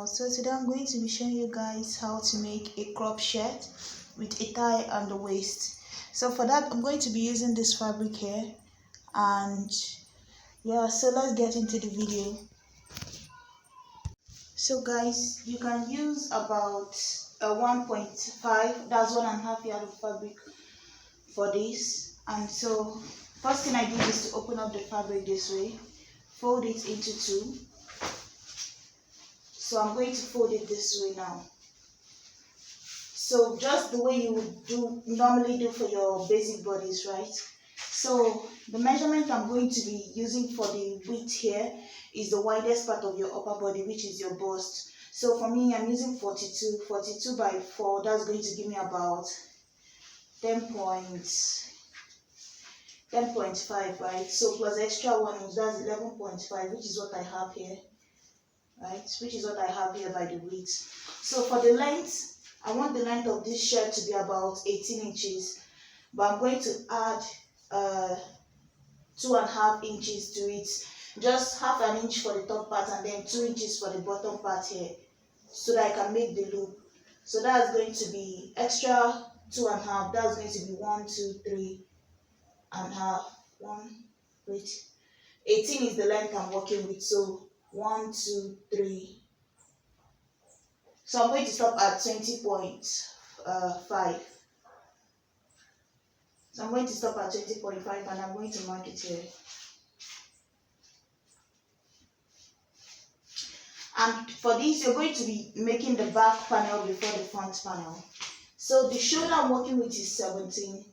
channel. So today I'm going to be showing you guys how to make a crop shirt with a tie and the waist. So for that I'm going to be using this fabric here, and yeah, so let's get into the video. So guys, you can use about a 1.5, that's 1.5 yard of fabric for this. And so first thing I did is to open up the fabric this way, fold it into two. So I'm going to fold it this way now. So just the way you would normally do for your basic bodies, right? So the measurement I'm going to be using for the width here is the widest part of your upper body, which is your bust. So for me, I'm using 42 by 4. That's going to give me about 10.5, right? So plus extra 1 inch, that's 11.5, which is what I have here, right? Which is what I have here by the width. So for the length, I want the length of this shirt to be about 18 inches, but I'm going to add 2.5 inches to it, just half an inch for the top part and then 2 inches for the bottom part here, so that I can make the loop. So that's going to be extra 2.5. That's going to be 1, 2, 3.5. 18 is the length I'm working with, so 1, 2, 3. So I'm going to stop at 20.5. So I'm going to stop at 20.5 and I'm going to mark it here. And for this, you're going to be making the back panel before the front panel. So the shoulder I'm working with is 17.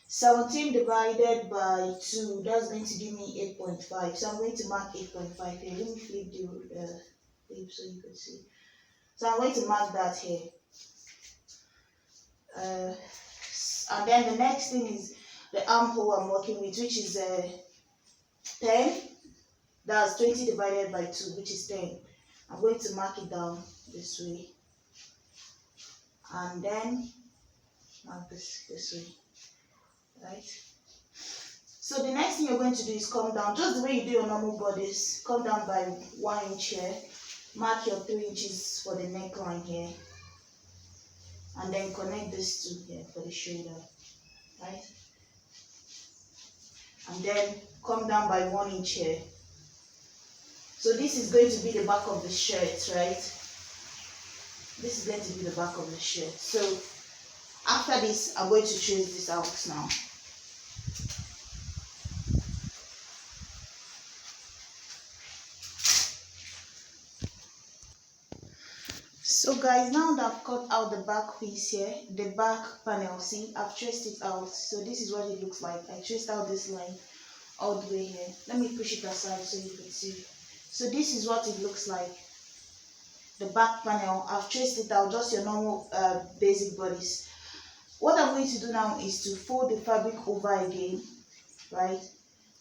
17 divided by 2, that's going to give me 8.5. So I'm going to mark 8.5 here. Let me flip the tape so you can see. So I'm going to mark that here. And then the next thing is the armhole I'm working with, which is 10. That's 20 divided by 2, which is 10. I'm going to mark it down this way. And then mark this way. Right? So the next thing you're going to do is come down, just the way you do your normal bodies. Come down by 1 inch here. Mark your 3 inches for the neckline here. And then connect this two here for the shoulder. Right? And then come down by 1 inch here. So this is going to be the back of the shirt, right? This is going to be the back of the shirt. So after this, I'm going to trace this out now. So guys, now that I've cut out the back piece here, the back panel, see, I've traced it out. So this is what it looks like. I traced out this line all the way here. Let me push it aside so you can see. So this is what it looks like. The back panel, I've traced it out, just your normal basic bodies. What I'm going to do now is to fold the fabric over again, right?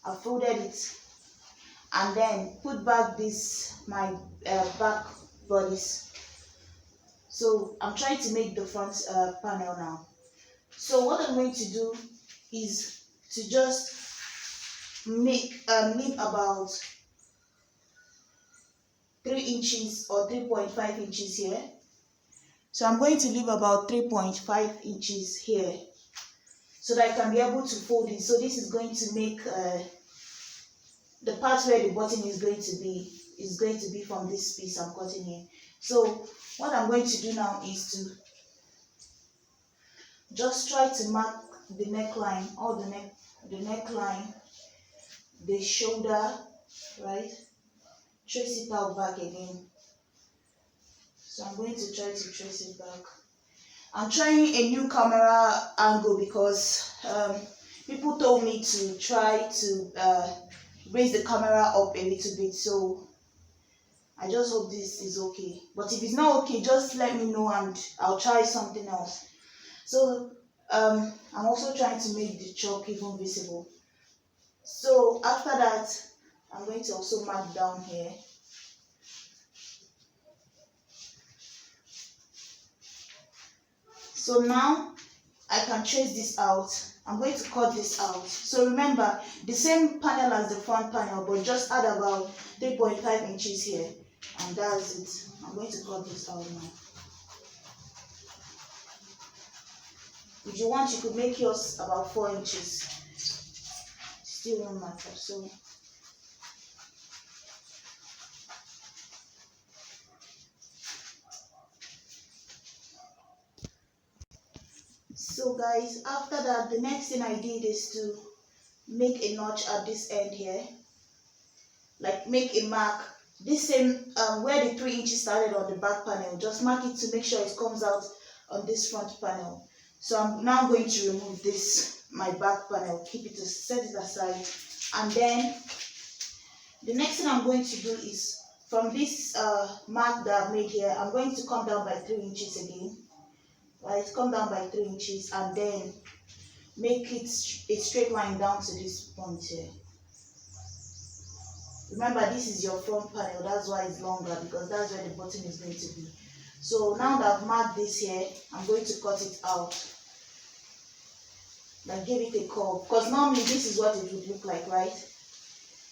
I folded it and then put back my back bodies. So I'm trying to make the front panel now. So what I'm going to do is to just leave about 3 inches or 3.5 inches here. So I'm going to leave about 3.5 inches here so that I can be able to fold it. So this is going to make the part where the button is going to be from this piece I'm cutting here. So what I'm going to do now is to just try to mark the neckline, the neckline, the shoulder, right? Trace it out back again. So I'm going to try to trace it back. I'm trying a new camera angle because people told me to try to raise the camera up a little bit. So I just hope this is okay. But if it's not okay, just let me know and I'll try something else. So I'm also trying to make the chalk even visible. So after that, I'm going to also mark down here. So now I can trace this out. I'm going to cut this out. So remember, the same panel as the front panel, but just add about 3.5 inches here. and that's it. I'm going to cut this out now. If you want, you could make yours about 4 inches. Still won't matter. So guys, after that, the next thing I did is to make a notch at this end here, like make a mark. This same where the 3 inches started on the back panel, just mark it to make sure it comes out on this front panel. So I'm now going to remove this, my back panel, keep it, set it aside, and then the next thing I'm going to do is from this mark that I've made here, I'm going to come down by 3 inches again. Right, come down by 3 inches and then make it a straight line down to this point here. Remember, this is your front panel, that's why it's longer, because that's where the button is going to be. So now that I've marked this here, I'm going to cut it out, like give it a curve, because normally this is what it would look like, right?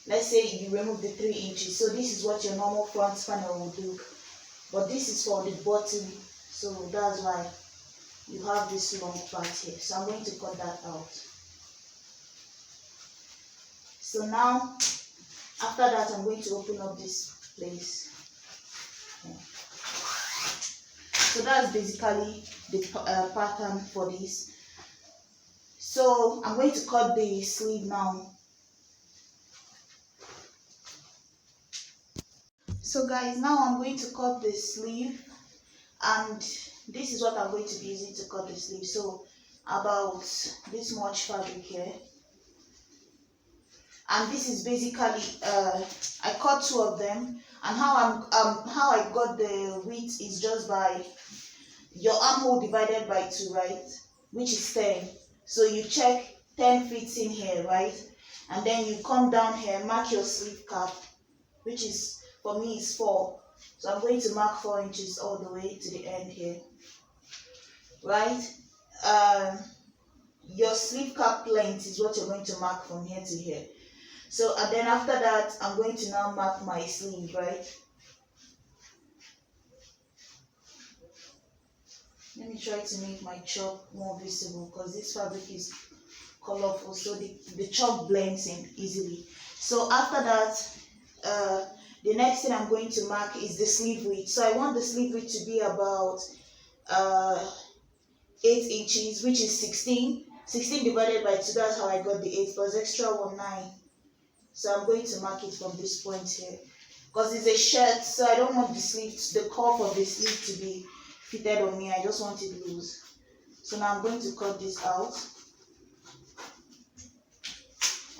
Let's say you remove the 3 inches, so this is what your normal front panel would look, but this is for the bottom, so that's why you have this long part here. So I'm going to cut that out. So now, after that, I'm going to open up this place. Yeah. So that's basically the pattern for this. So I'm going to cut the sleeve now. So guys, now I'm going to cut the sleeve, and this is what I'm going to be using to cut the sleeve. So about this much fabric here, and this is basically I cut 2 of them, and how I got the width is just by your armhole divided by 2, right, which is 10. So you check 10 fits in here, right, and then you come down here, mark your sleeve cap, which is for me is 4. So I'm going to mark 4 inches all the way to the end here, right? Your sleeve cap length is what you're going to mark from here to here. So and then after that, I'm going to now mark my sleeve, right? Let me try to make my chalk more visible, because this fabric is colorful, so the chalk blends in easily. So after that, the next thing I'm going to mark is the sleeve width. So I want the sleeve width to be about 8 inches, which is 16. 16 divided by 2, that's how I got the 8, plus extra 1, 9. So I'm going to mark it from this point here, because it's a shirt, so I don't want the sleeve, the cuff of the sleeve to be fitted on me. I just want it loose. So now I'm going to cut this out,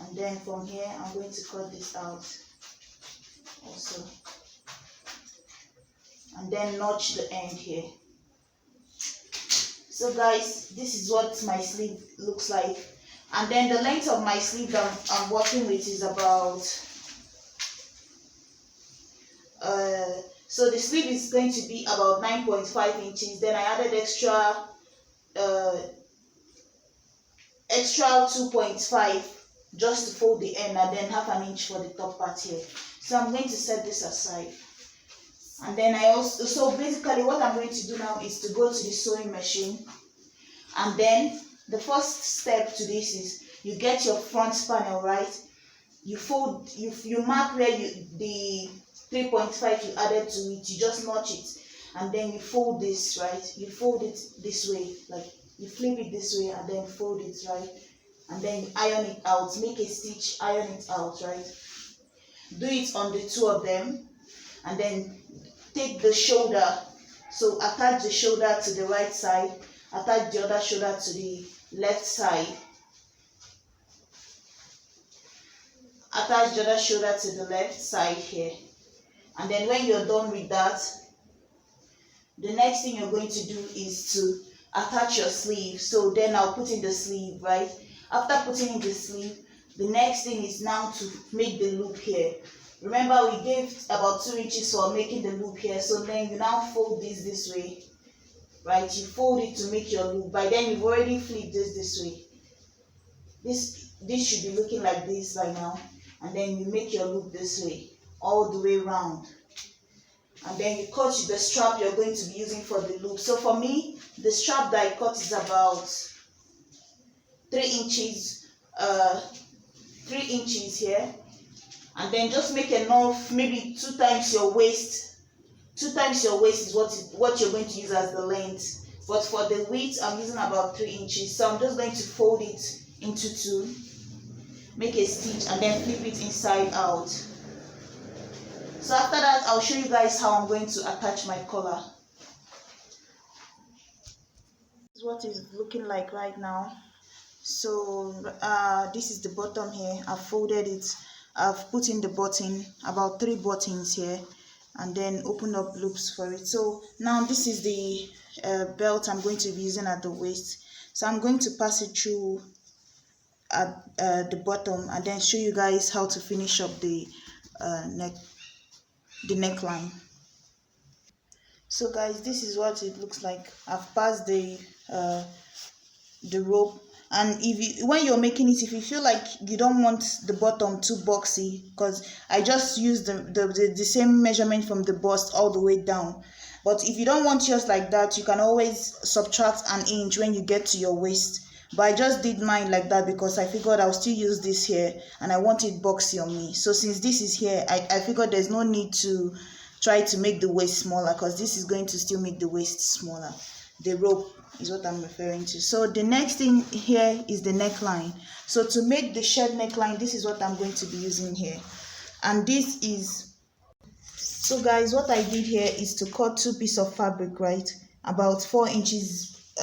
and then from here I'm going to cut this out also, and then notch the end here. So guys, this is what my sleeve looks like, and then the length of my sleeve that I'm working with is about so the sleeve is going to be about 9.5 inches. Then I added extra 2.5 just to fold the end, and then 1/2 inch for the top part here. So I'm going to set this aside, and then so basically what I'm going to do now is to go to the sewing machine, and then the first step to this is you get your front panel, right? You fold, you mark where the 3.5 you added to it, you just notch it, and then you fold this, right? You fold it this way, like you flip it this way and then fold it, right? And then you iron it out, make a stitch, iron it out, right? Do it on the 2 of them, and then take the shoulder, so attach the shoulder to the right side, attach the other shoulder to the left side, attach the other shoulder to the left side here, and then when you're done with that, the next thing you're going to do is to attach your sleeve. So then I'll put in the sleeve, right? After putting in the sleeve, the next thing is now to make the loop here. Remember, we gave about 2 inches for making the loop here, so then you now fold this way, right? You fold it to make your loop. By then you've already flipped this way. This should be looking like this by now, and then you make your loop this way all the way round. and then you cut the strap you're going to be using for the loop. So for me, the strap that I cut is about 3 inches, 3 inches here, and then just make enough, maybe 2 times your waist. 2 times your waist is what you're going to use as the length, but for the width I'm using about 3 inches. So I'm just going to fold it into 2, make a stitch, and then flip it inside out. So after that, I'll show you guys how I'm going to attach my collar. This is what it's looking like right now. So this is the bottom here. I've folded it, I've put in the button, about 3 buttons here, and then open up loops for it. So now this is the belt I'm going to be using at the waist. So I'm going to pass it through at the bottom, and then show you guys how to finish up the neckline. So guys, this is what it looks like. I've passed the rope, and when you're making it, if you feel like you don't want the bottom too boxy, because I just used the same measurement from the bust all the way down, but if you don't want yours like that, you can always subtract an inch when you get to your waist. But I just did mine like that because I figured I'll still use this here and I want it boxy on me. So since this is here, I figured there's no need to try to make the waist smaller, because this is going to still make the waist smaller. The rope is what I'm referring to. So the next thing here is the neckline. So to make the shirt neckline, this is what I'm going to be using here. And this is, so guys, what I did here is to cut 2 pieces of fabric, right, about 4 inches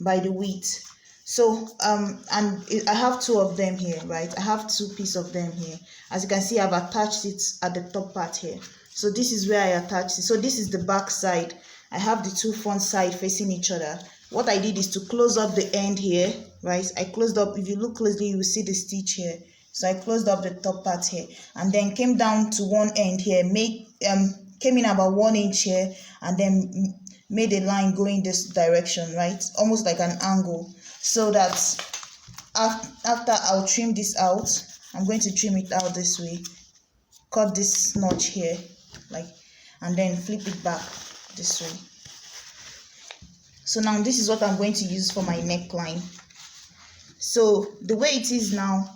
by the width. So and I have 2 of them here, right? I have 2 pieces of them here. As you can see, I've attached it at the top part here. So this is where I attached it. So this is the back side. I have the 2 front side facing each other. What I did is to close up the end here, right? I closed up, if you look closely, you will see the stitch here. So I closed up the top part here, and then came down to one end here, came in about 1 inch here, and then made a line going this direction, right? Almost like an angle, so that after I'll trim this out. I'm going to trim it out this way, cut this notch here, like, and then flip it back this way. So now this is what I'm going to use for my neckline. So the way it is now,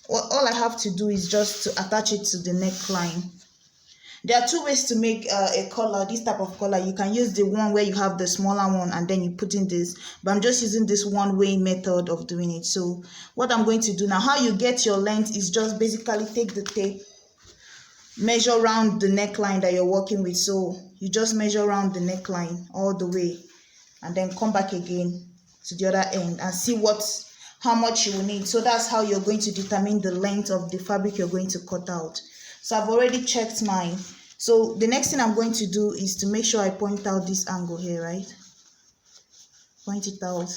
all I have to do is just to attach it to the neckline. There are 2 ways to make a collar, this type of collar. You can use the one where you have the smaller one and then you put in this, but I'm just using this one-way method of doing it. So what I'm going to do now, how you get your length is just basically take the tape, measure around the neckline that you're working with. So you just measure around the neckline all the way, and then come back again to the other end and see how much you will need. So that's how you're going to determine the length of the fabric you're going to cut out. So I've already checked mine. So the next thing I'm going to do is to make sure I point out this angle here, right? Point it out.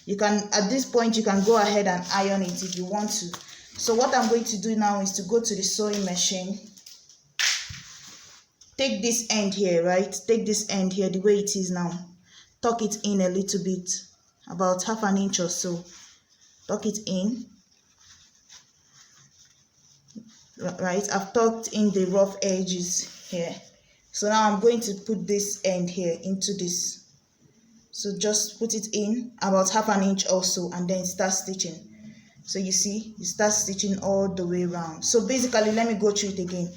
You can, at this point, you can go ahead and iron it if you want to. So what I'm going to do now is to go to the sewing machine. Take this end here, right? Take this end here the way it is now. Tuck it in a little bit, about half an inch or so. Tuck it in. Right, I've tucked in the rough edges here. So now I'm going to put this end here into this. So just put it in about half an inch or so, and then start stitching. So you see, you start stitching all the way around. So basically, let me go through it again.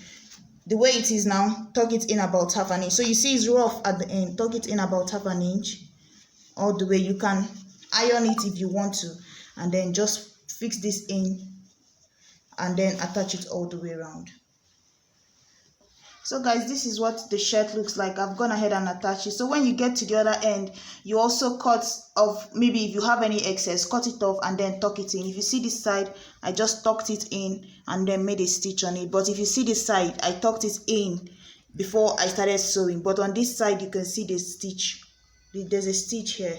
The way it is now, tuck it in about half an inch. So you see it's rough at the end. Tuck it in about half an inch all the way. You can iron it if you want to, and then just fix this in and then attach it all the way around. So guys, this is what the shirt looks like. I've gone ahead and attached it. So when you get to the other end, you also cut off, maybe if you have any excess, cut it off and then tuck it in. If you see this side, I just tucked it in and then made a stitch on it. But if you see this side, I tucked it in before I started sewing. But on this side, you can see the stitch. There's a stitch here,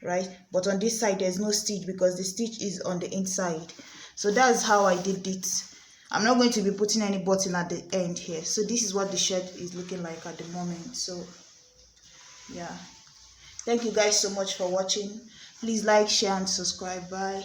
right? But on this side, there's no stitch because the stitch is on the inside. So that's how I did it. I'm not going to be putting any button at the end here. So this is what the shirt is looking like at the moment. So yeah, thank you guys so much for watching. Please like, share and subscribe. Bye.